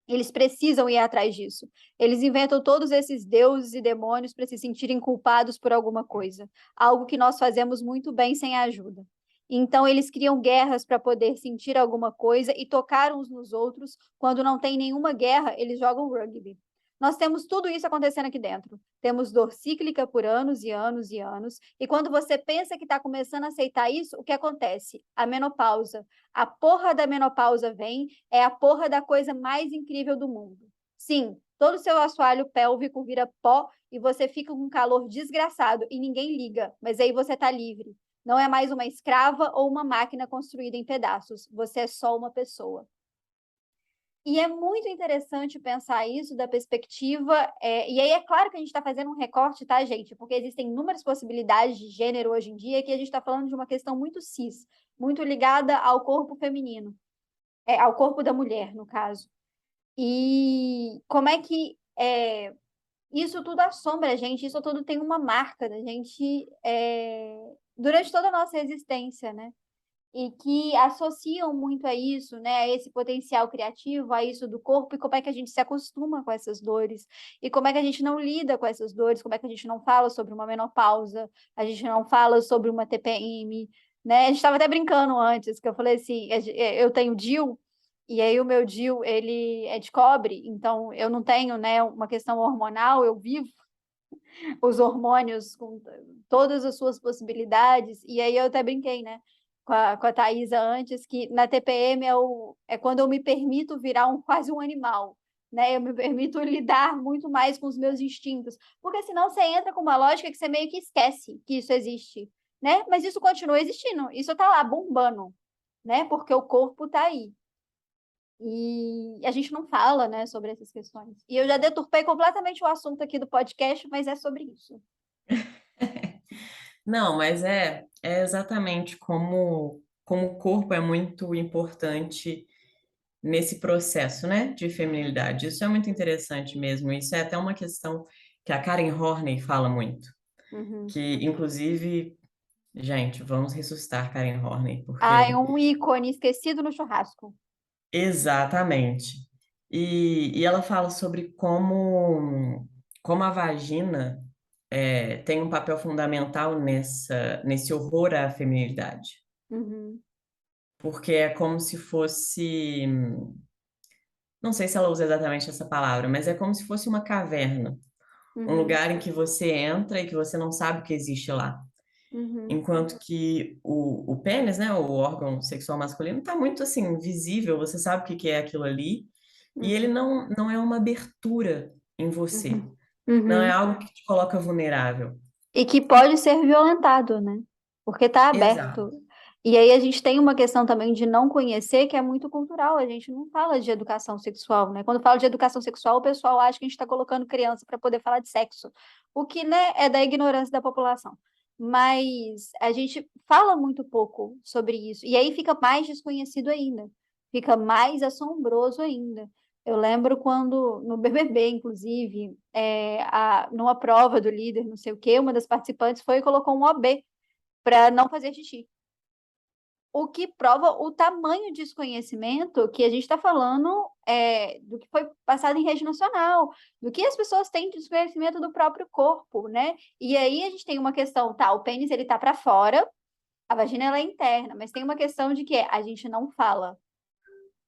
Speaker 1: Eles precisam ir atrás disso. Eles inventam todos esses deuses e demônios para se sentirem culpados por alguma coisa, algo que nós fazemos muito bem sem a ajuda. Então, eles criam guerras para poder sentir alguma coisa e tocar uns nos outros. Quando não tem nenhuma guerra, eles jogam rugby. Nós temos tudo isso acontecendo aqui dentro. Temos dor cíclica por anos e anos e anos. E quando você pensa que está começando a aceitar isso, o que acontece? A menopausa. A porra da menopausa vem, é a porra da coisa mais incrível do mundo. Sim, todo o seu assoalho pélvico vira pó e você fica com um calor desgraçado e ninguém liga, mas aí você tá livre. Não é mais uma escrava ou uma máquina construída em pedaços. Você é só uma pessoa. E é muito interessante pensar isso da perspectiva. E aí é claro que a gente está fazendo um recorte, tá, gente? Porque existem inúmeras possibilidades de gênero hoje em dia que a gente está falando de uma questão muito cis, muito ligada ao corpo feminino, ao corpo da mulher, no caso. E como é que isso tudo assombra a gente, isso tudo tem uma marca da gente durante toda a nossa existência, né? E que associam muito a isso, né, a esse potencial criativo, a isso do corpo, e como é que a gente se acostuma com essas dores, e como é que a gente não lida com essas dores, como é que a gente não fala sobre uma menopausa, a gente não fala sobre uma TPM, né? A gente estava até brincando antes, que eu falei assim, eu tenho DIU, e aí o meu DIU, ele é de cobre, então eu não tenho, né, uma questão hormonal, eu vivo os hormônios com todas as suas possibilidades. E aí eu até brinquei, né, com a Thaisa antes, que na TPM é quando eu me permito virar quase um animal. Né? Eu me permito lidar muito mais com os meus instintos. Porque senão você entra com uma lógica que você meio que esquece que isso existe. Né? Mas isso continua existindo. Isso está lá bombando. Né? Porque o corpo está aí. E a gente não fala, né, sobre essas questões. E eu já deturpei completamente o assunto aqui do podcast, mas é sobre isso.
Speaker 2: Não, mas é exatamente como o corpo é muito importante nesse processo, né, de feminilidade. Isso é muito interessante mesmo. Isso é até uma questão que a Karen Horney fala muito,
Speaker 1: Uhum.
Speaker 2: que inclusive, gente, vamos ressuscitar Karen Horney,
Speaker 1: Ah, é
Speaker 2: porque
Speaker 1: um ícone esquecido no churrasco.
Speaker 2: exatamente. E ela fala sobre como a vagina tem um papel fundamental nesse horror à feminilidade.
Speaker 1: Uhum.
Speaker 2: Porque é como se fosse, não sei se ela usa exatamente essa palavra, mas é como se fosse uma caverna, um
Speaker 1: Uhum.
Speaker 2: lugar em que você entra e que você não sabe o que existe lá.
Speaker 1: Uhum.
Speaker 2: Enquanto que o pênis, né, o órgão sexual masculino, está muito assim, visível, você sabe o que que é aquilo ali, e ele
Speaker 1: Uhum.
Speaker 2: não é uma abertura em você,
Speaker 1: Uhum.
Speaker 2: não é
Speaker 1: Uhum.
Speaker 2: algo que te coloca vulnerável.
Speaker 1: E que pode ser violentado, né? Porque está
Speaker 2: Exato.
Speaker 1: aberto. E aí a gente tem uma questão também de não conhecer, que é muito cultural. A gente não fala de educação sexual, né? Quando fala de educação sexual, o pessoal acha que a gente está colocando criança para poder falar de sexo. O que, né, é da ignorância da população. mas a gente fala muito pouco sobre isso. E aí fica mais desconhecido ainda, fica mais assombroso ainda. Eu lembro quando, no BBB, inclusive, numa prova do líder, não sei o quê, uma das participantes foi e colocou um OB para não fazer xixi. O que prova o tamanho de desconhecimento que a gente está falando do que foi passado em rede nacional, do que as pessoas têm de desconhecimento do próprio corpo, né? E aí a gente tem uma questão, tá, o pênis ele tá para fora, a vagina ela é interna, mas tem uma questão de que a gente não fala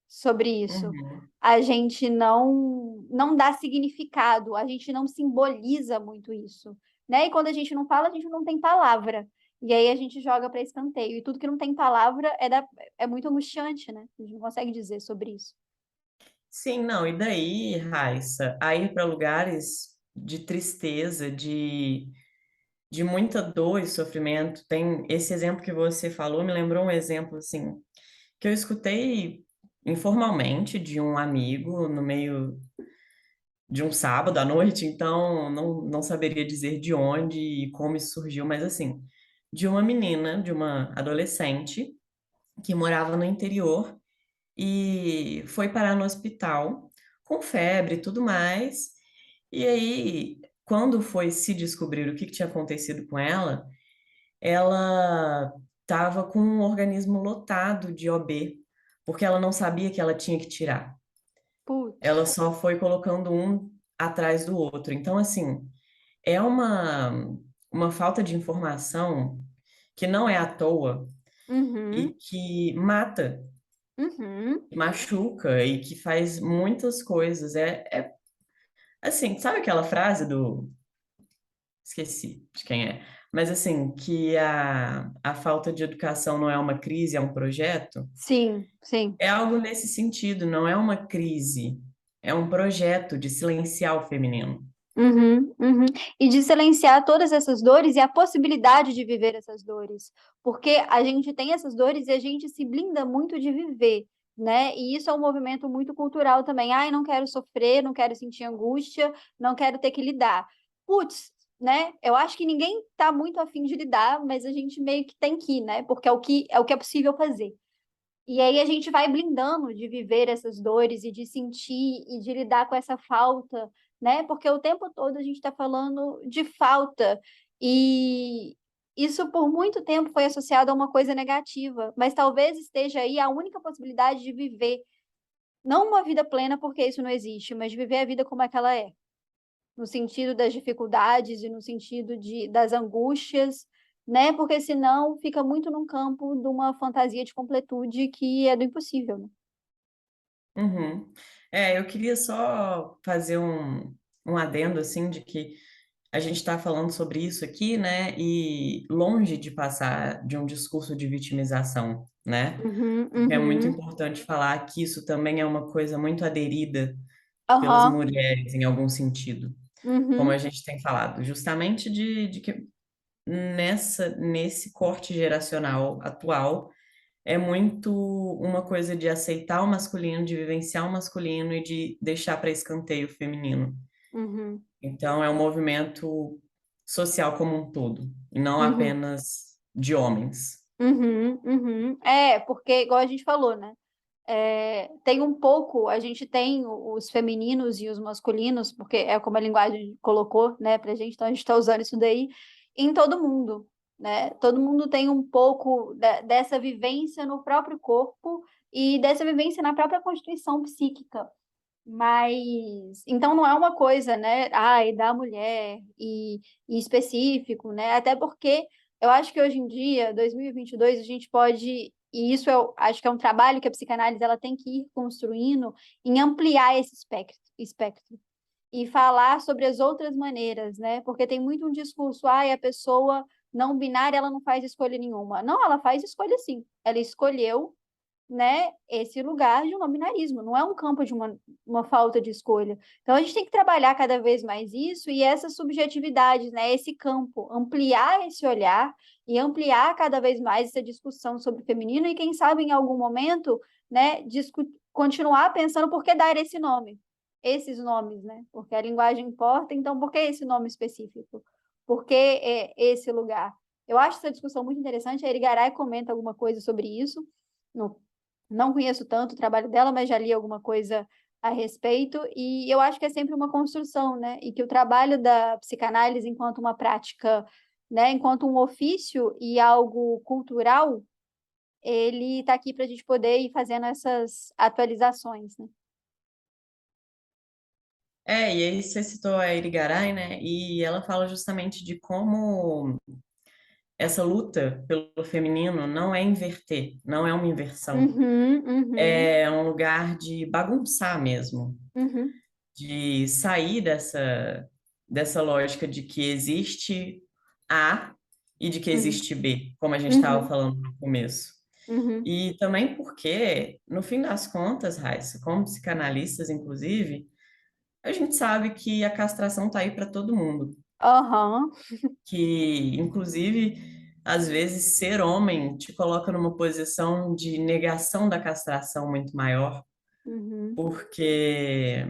Speaker 1: sobre isso.
Speaker 2: Uhum.
Speaker 1: A gente não dá significado, a gente não simboliza muito isso, né? E quando a gente não fala, a gente não tem palavra. E aí a gente joga para escanteio. E tudo que não tem palavra é muito angustiante, né? A gente não consegue dizer sobre isso.
Speaker 2: Sim, não, e daí, Raíssa, a ir para lugares de tristeza, de muita dor e sofrimento. Tem esse exemplo que você falou, me lembrou um exemplo assim que eu escutei informalmente de um amigo no meio de um sábado à noite, então não saberia dizer de onde e como isso surgiu, mas assim, de uma menina, de uma adolescente que morava no interior e foi parar no hospital com febre e tudo mais. E aí, quando foi se descobrir o que tinha acontecido com ela estava com um organismo lotado de OB, porque ela não sabia que ela tinha que tirar. Ela
Speaker 1: Putz.
Speaker 2: só foi colocando um atrás do outro. Então, assim, é uma falta de informação que não é à toa e
Speaker 1: Uhum,
Speaker 2: que mata,
Speaker 1: uhum.
Speaker 2: que machuca e que faz muitas coisas. É assim, sabe aquela frase do esqueci de quem é, mas assim, que a falta de educação não é uma crise, é um projeto.
Speaker 1: Sim, sim.
Speaker 2: É algo nesse sentido, não é uma crise, é um projeto de silenciar o feminino.
Speaker 1: Uhum, uhum. E de silenciar todas essas dores e a possibilidade de viver essas dores. Porque a gente tem essas dores e a gente se blinda muito de viver, né? E isso é um movimento muito cultural também. Ai, não quero sofrer, não quero sentir angústia, não quero ter que lidar. Putz, né? Eu acho que ninguém tá muito afim de lidar, mas a gente meio que tem que, né? Porque é o que é possível fazer. E aí a gente vai blindando de viver essas dores e de sentir e de lidar com essa falta, né? Porque o tempo todo a gente está falando de falta. E isso por muito tempo foi associado a uma coisa negativa, mas talvez esteja aí a única possibilidade de viver, não uma vida plena, porque isso não existe, mas de viver a vida como é que ela é, no sentido das dificuldades e no sentido das angústias, né? Porque senão fica muito num campo de uma fantasia de completude que é do impossível, né?
Speaker 2: Uhum. Eu queria só fazer um adendo, assim, de que a gente está falando sobre isso aqui, né, e longe de passar de um discurso de vitimização, né?
Speaker 1: Uhum,
Speaker 2: Porque é muito
Speaker 1: uhum,
Speaker 2: importante falar que isso também é uma coisa muito aderida pelas
Speaker 1: aham,
Speaker 2: mulheres, em algum sentido, como a
Speaker 1: uhum,
Speaker 2: gente tem falado, justamente de que nesse corte geracional atual, é muito uma coisa de aceitar o masculino, de vivenciar o masculino e de deixar para escanteio o feminino.
Speaker 1: uhum,
Speaker 2: Então, é um movimento social como um todo, e não
Speaker 1: uhum,
Speaker 2: apenas de homens.
Speaker 1: uhum, uhum. Porque, igual a gente falou, né? Tem um pouco, a gente tem os femininos e os masculinos, porque é como a linguagem colocou, né, pra gente, então a gente está usando isso daí em todo mundo, né? Todo mundo tem um pouco dessa vivência no próprio corpo e dessa vivência na própria constituição psíquica. Mas então não é uma coisa, né? Ai, da mulher e específico, né? Até porque eu acho que hoje em dia, 2022, a gente pode, e isso eu acho que é um trabalho que a psicanálise ela tem que ir construindo em ampliar esse espectro e falar sobre as outras maneiras, né? Porque tem muito um discurso, ai, a pessoa não binária, ela não faz escolha nenhuma. Não, ela faz escolha sim. Ela escolheu, né, esse lugar de um nominarismo, não é um campo de uma falta de escolha. Então a gente tem que trabalhar cada vez mais isso e essas subjetividades, né, esse campo, ampliar esse olhar e ampliar cada vez mais essa discussão sobre o feminino e quem sabe em algum momento, né, continuar pensando por que dar esse nome, esses nomes, né? Porque a linguagem importa, então por que esse nome específico? Por que esse lugar? Eu acho essa discussão muito interessante. A Irigaray comenta alguma coisa sobre isso. Não, não conheço tanto o trabalho dela, mas já li alguma coisa a respeito. E eu acho que é sempre uma construção, né? E que o trabalho da psicanálise enquanto uma prática, né, enquanto um ofício e algo cultural, ele está aqui para a gente poder ir fazendo essas atualizações, né?
Speaker 2: E aí você citou a Irigaray, né? E ela fala justamente de como essa luta pelo feminino não é inverter, não é uma inversão.
Speaker 1: Uhum, uhum,
Speaker 2: É um lugar de bagunçar mesmo,
Speaker 1: uhum,
Speaker 2: de sair dessa lógica de que existe A e de que
Speaker 1: uhum,
Speaker 2: existe B, como a gente estava
Speaker 1: uhum,
Speaker 2: falando no começo.
Speaker 1: uhum,
Speaker 2: E também porque, no fim das contas, Raíssa, como psicanalistas, inclusive, a gente sabe que a castração está aí para todo mundo.
Speaker 1: aham,
Speaker 2: Que, inclusive, às vezes ser homem te coloca numa posição de negação da castração muito maior,
Speaker 1: uhum,
Speaker 2: porque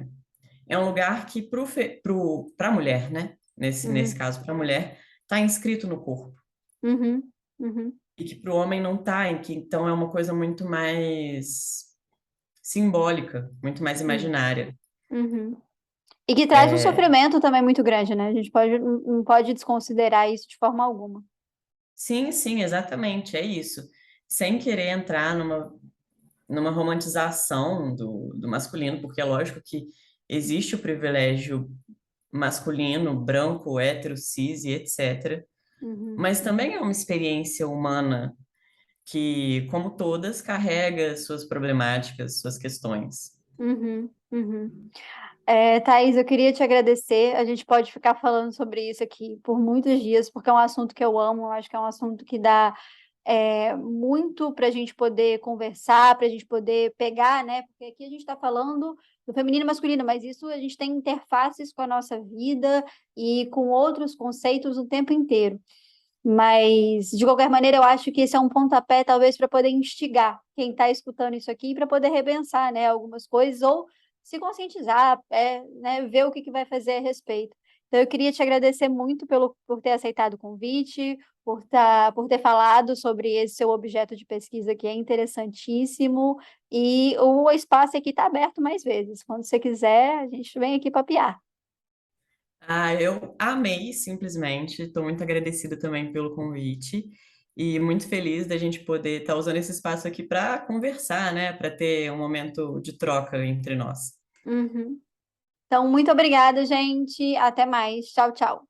Speaker 2: é um lugar que para a mulher, né? Nesse
Speaker 1: uhum,
Speaker 2: caso, para a mulher, está inscrito no corpo.
Speaker 1: uhum, uhum,
Speaker 2: E que para o homem não está, em que então é uma coisa muito mais simbólica, muito mais
Speaker 1: uhum,
Speaker 2: imaginária.
Speaker 1: uhum. E que traz um
Speaker 2: É,
Speaker 1: sofrimento também muito grande, né? A gente pode, não pode desconsiderar isso de forma alguma.
Speaker 2: sim, sim, exatamente, é isso. Sem querer entrar numa romantização do masculino, porque é lógico que existe o privilégio masculino, branco, hétero, cis e etc.
Speaker 1: Uhum,
Speaker 2: Mas também é uma experiência humana que, como todas, carrega suas problemáticas, suas questões.
Speaker 1: uhum, uhum. Thaís, eu queria te agradecer. A gente pode ficar falando sobre isso aqui por muitos dias, porque é um assunto que eu amo. Eu acho que é um assunto que dá muito para a gente poder conversar, para a gente poder pegar, né? Porque aqui a gente está falando do feminino e masculino, mas isso a gente tem interfaces com a nossa vida e com outros conceitos o tempo inteiro. Mas, de qualquer maneira, eu acho que esse é um pontapé, talvez, para poder instigar quem está escutando isso aqui, para poder repensar, né, algumas coisas, ou se conscientizar, né, ver o que, que vai fazer a respeito. Então, eu queria te agradecer muito por ter aceitado o convite, por ter falado sobre esse seu objeto de pesquisa, que é interessantíssimo, e o espaço aqui está aberto mais vezes. Quando você quiser, a gente vem aqui papiar.
Speaker 2: Ah, eu amei, simplesmente. Estou muito agradecida também pelo convite e muito feliz da gente poder estar usando esse espaço aqui para conversar, né? Para ter um momento de troca entre nós.
Speaker 1: Uhum. Então, muito obrigada, gente. Até mais. Tchau, tchau.